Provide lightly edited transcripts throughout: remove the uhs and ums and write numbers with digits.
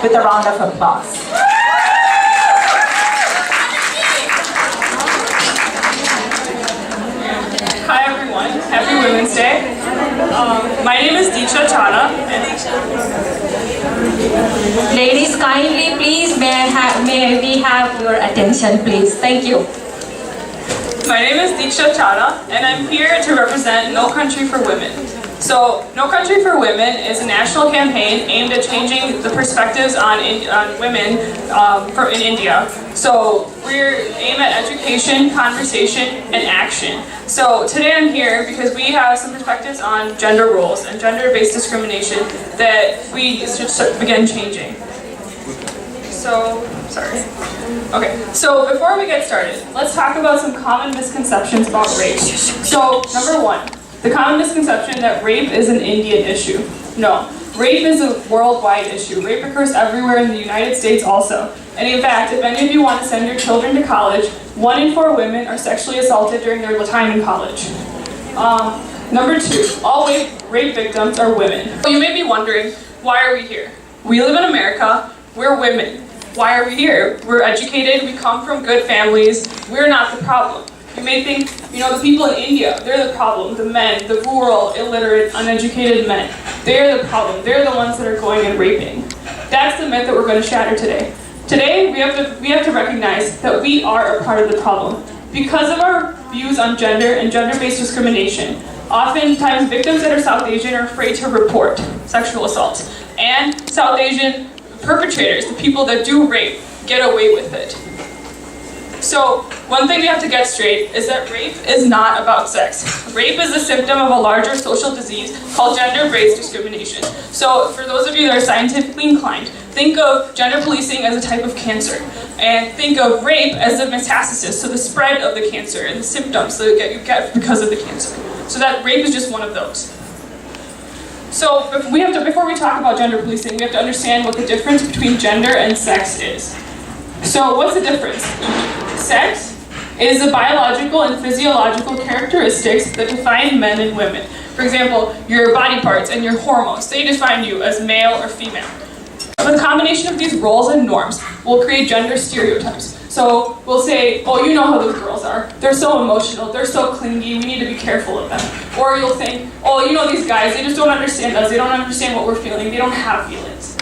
with a round of applause. Hi everyone, happy Women's Day. My name is Deeksha Chada. Ladies, kindly please may we have your attention please. Thank you. My name is Deeksha Chada, and I'm here to represent No Country for Women. So, No Country for Women is a national campaign aimed at changing the perspectives on women in India. So, we aim at education, conversation, and action. So, today I'm here because we have some perspectives on gender roles and gender-based discrimination that we should begin changing. Okay, so before we get started, let's talk about some common misconceptions about rape. So, number one, the common misconception that rape is an Indian issue. No, rape is a worldwide issue. Rape occurs everywhere in the United States also. And in fact, if any of you want to send your children to college, 1 in 4 women are sexually assaulted during their time in college. Number two, all rape victims are women. So you may be wondering, why are we here? We live in America, we're women. Why are we here? We're educated, we come from good families, we're not the problem. You may think, the people in India, they're the problem. The men, the rural, illiterate, uneducated men, they're the problem. They're the ones that are going and raping. That's the myth that we're going to shatter today. Today, we have to recognize that we are a part of the problem. Because of our views on gender and gender-based discrimination, oftentimes victims that are South Asian are afraid to report sexual assaults. And South Asian perpetrators, the people that do rape, get away with it. So, one thing we have to get straight is that rape is not about sex. Rape is a symptom of a larger social disease called gender-based discrimination. So, for those of you that are scientifically inclined, think of gender policing as a type of cancer. And think of rape as the metastasis, so the spread of the cancer and the symptoms that you get because of the cancer. So that rape is just one of those. So, before we talk about gender policing, we have to understand what the difference between gender and sex is. So, what's the difference? Sex is the biological and physiological characteristics that define men and women. For example, your body parts and your hormones, they define you as male or female. The combination of these roles and norms will create gender stereotypes. So we'll say, oh, you know how those girls are. They're so emotional, they're so clingy, we need to be careful of them. Or you'll think, oh, these guys, they just don't understand us, they don't understand what we're feeling, they don't have feelings.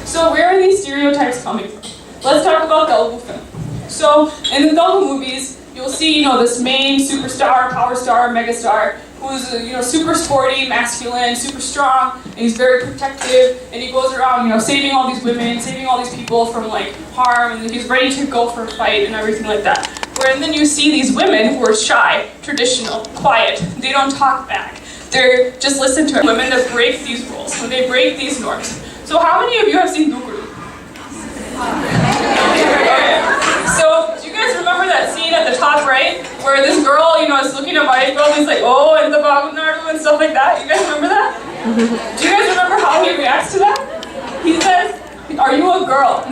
So where are these stereotypes coming from? Let's talk about Telugu film. So, in the Telugu movies, you'll see, this main superstar, power star, megastar, who's, super sporty, masculine, super strong, and he's very protective, and he goes around, saving all these women, saving all these people from, harm, and he's ready to go for a fight and everything like that. And then you see these women who are shy, traditional, quiet, they don't talk back. They're just listen to women that break these rules, when they break these norms. So how many of you have seen Dukuru? So, do you guys remember that scene at the top right, where this girl, is looking at my girl, and he's like, oh, and the Bagunardu and stuff like that? You guys remember that? Do you guys remember how he reacts to that? He says, are you a girl?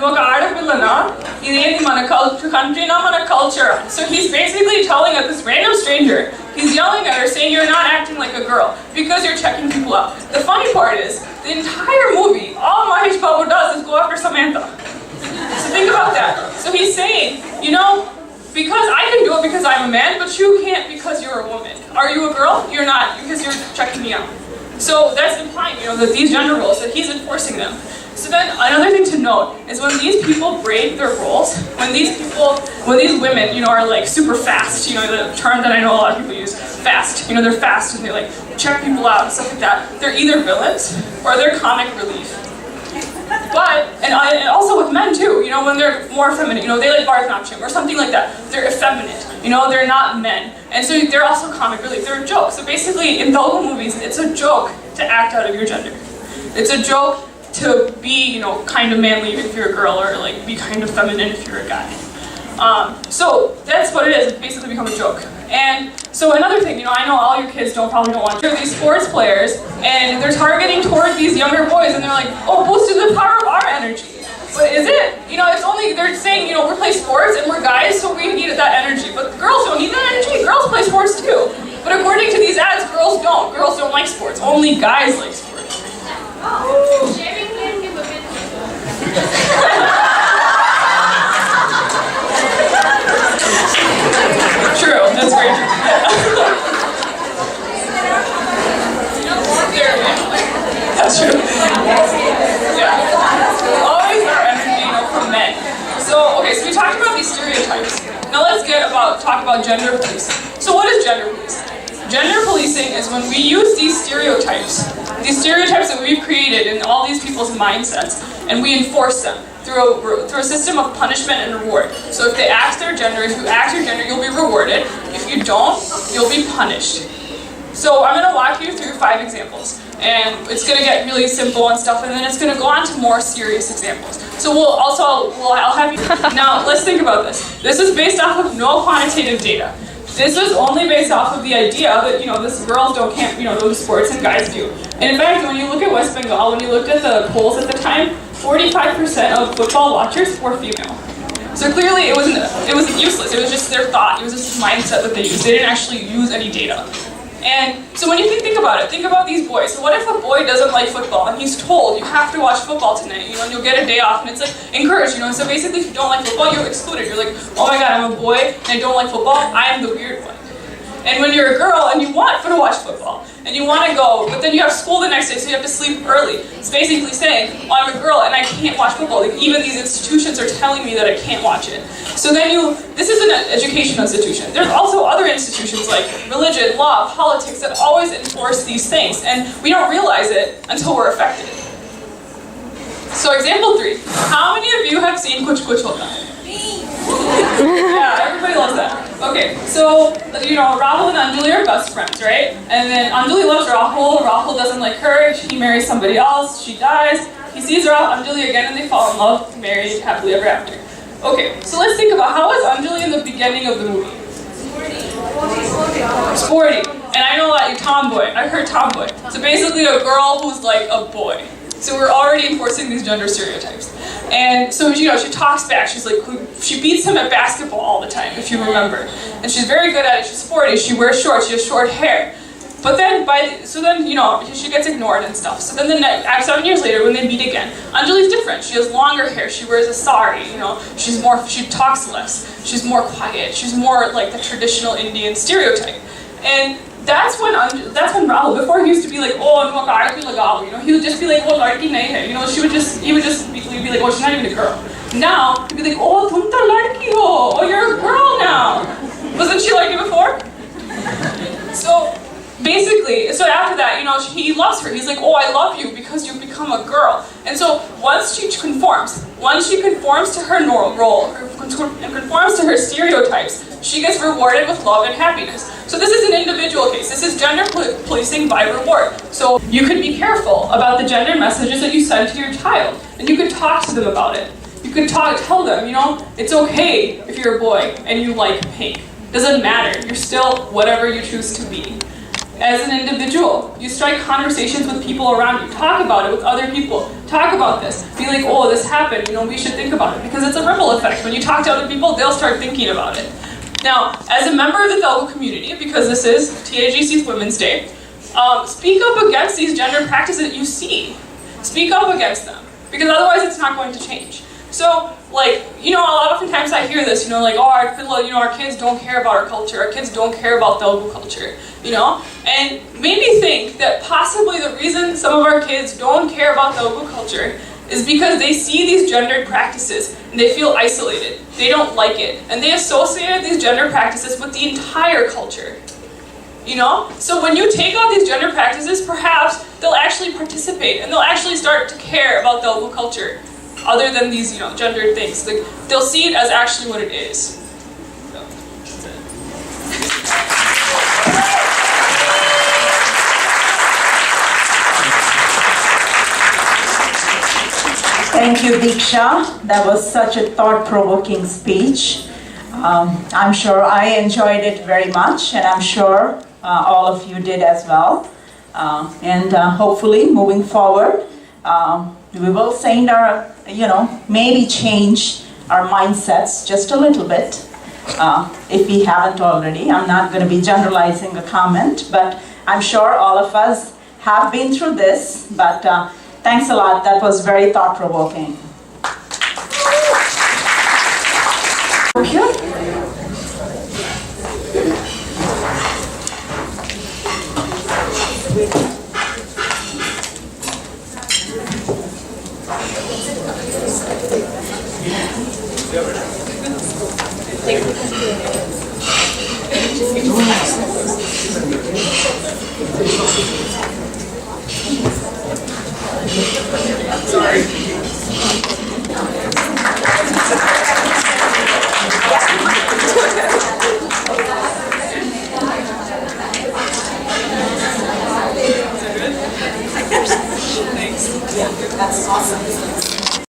Culture. So he's basically telling this random stranger, he's yelling at her, saying you're not acting like a girl, because you're checking people out. The funny part is, the entire movie, all Mahesh Babu does is go after Samantha. So think about that. So he's saying, because I can do it because I'm a man, but you can't because you're a woman. Are you a girl? You're not, because you're checking me out. So that's implying, that these gender roles, that he's enforcing them. So then another thing to note is when these people break their roles, when these women, are super fast, the term that I know a lot of people use, fast, they're fast and they check people out and stuff like that, they're either villains or they're comic relief. But, and also with men too, when they're more feminine, they like Bharatanatyam or something like that. They're effeminate, they're not men. And so they're also comic relief, they're a joke. So basically, in Telugu movies, it's a joke to act out of your gender. It's a joke to be, kind of manly if you're a girl, or be kind of feminine if you're a guy. So that's what it is, it's basically become a joke. And so another thing, I know all your kids probably don't want to. These sports players, and they're targeting toward these younger boys, and they're like, oh, boosted the power of our energy. But is it? It's only, they're saying, we play sports and we're guys, so we need that energy. But girls don't need that energy. Girls play sports too. But according to these ads, girls don't. Girls don't like sports. Only guys like sports. Oh, shaving can give a bit That's great. That's true. Yeah. Always our energy, from men. So, okay, so we talked about these stereotypes. Now let's talk about gender policing. So what is gender policing? Gender policing is when we use these stereotypes that we've created in all these people's mindsets, and we enforce them through a system of punishment and reward. So if they act their gender, if you act your gender, you'll be rewarded. If you don't, you'll be punished. So I'm going to walk you through 5 examples, and it's going to get really simple and stuff, and then it's going to go on to more serious examples. So I'll have you, now let's think about this. This is based off of no quantitative data. This was only based off of the idea that, this girls can't do sports and guys do. And in fact, when you look at West Bengal, when you looked at the polls at the time, 45% of football watchers were female. So clearly it wasn't useless, it was just their thought, it was just this mindset that they used. They didn't actually use any data. And so when you think about it, think about these boys. So what if a boy doesn't like football and he's told, you have to watch football tonight, and you'll get a day off, and it's like encouraged, So basically if you don't like football, you're excluded. You're like, oh my god, I'm a boy and I don't like football, I'm the weird one. And when you're a girl and you want to watch football, and you want to go, but then you have school the next day, so you have to sleep early. It's basically saying, well, I'm a girl and I can't watch football. Like, even these institutions are telling me that I can't watch it. So then this is an educational institution. There's also other institutions like religion, law, politics that always enforce these things, and we don't realize it until we're affected. So example 3, how many of you have seen Kuch Kuch Hota? Yeah, everybody loves that. Okay, so, Rahul and Anjali are best friends, right? And then Anjali loves Rahul, Rahul doesn't like her, he marries somebody else, she dies, he sees Anjali again and they fall in love, married, happily ever after. Okay, so let's think about how was Anjali in the beginning of the movie? Sporty. And I know that tomboy, I heard tomboy. So basically a girl who's like a boy. So we're already enforcing these gender stereotypes. And so, she talks back. She's like, she beats him at basketball all the time, if you remember. And she's very good at it. She's sporty. She wears shorts. She has short hair. But then, she gets ignored and stuff. So then 7 years later, when they meet again, Anjali's different. She has longer hair. She wears a sari. She talks less. She's more quiet. She's more like the traditional Indian stereotype. And that's when Rahul, before he used to be like, oh, no, he would just be like, oh, ladki nahi hai. He would just be like, oh, she's not even a girl. Now, he'd be like, oh, tum to ladki ho. Oh, you're a girl now. Wasn't she like you before? So, basically, so after that, he loves her. He's like, oh, I love you because you've become a girl. And so, once she conforms to her role, and conforms to her stereotypes, she gets rewarded with love and happiness. So this is an individual case. This is gender policing by reward. So you could be careful about the gender messages that you send to your child, and you could talk to them about it. You could tell them, it's okay if you're a boy and you like pink. Doesn't matter. You're still whatever you choose to be. As an individual, you strike conversations with people around you. Talk about it with other people. Talk about this. Be like, oh, this happened. We should think about it. Because it's a ripple effect. When you talk to other people, they'll start thinking about it. Now, as a member of the Telugu community, because this is TAGC's Women's Day, speak up against these gender practices that you see. Speak up against them. Because otherwise it's not going to change. So, a lot of times I hear this, our kids don't care about our culture, our kids don't care about Telugu culture, and made me think that possibly the reason some of our kids don't care about Telugu culture is because they see these gendered practices and they feel isolated, they don't like it, and they associate these gender practices with the entire culture. So when you take out these gender practices, perhaps they'll actually participate and they'll actually start to care about Telugu culture. Other than these, gendered things. They'll see it as actually what it is. So, that's it. Thank you, Deeksha. That was such a thought-provoking speech. I'm sure I enjoyed it very much, and I'm sure all of you did as well. And hopefully, moving forward, we will send our, maybe change our mindsets just a little bit, if we haven't already. I'm not going to be generalizing a comment, but I'm sure all of us have been through this, but thanks a lot. That was very thought-provoking. Okay.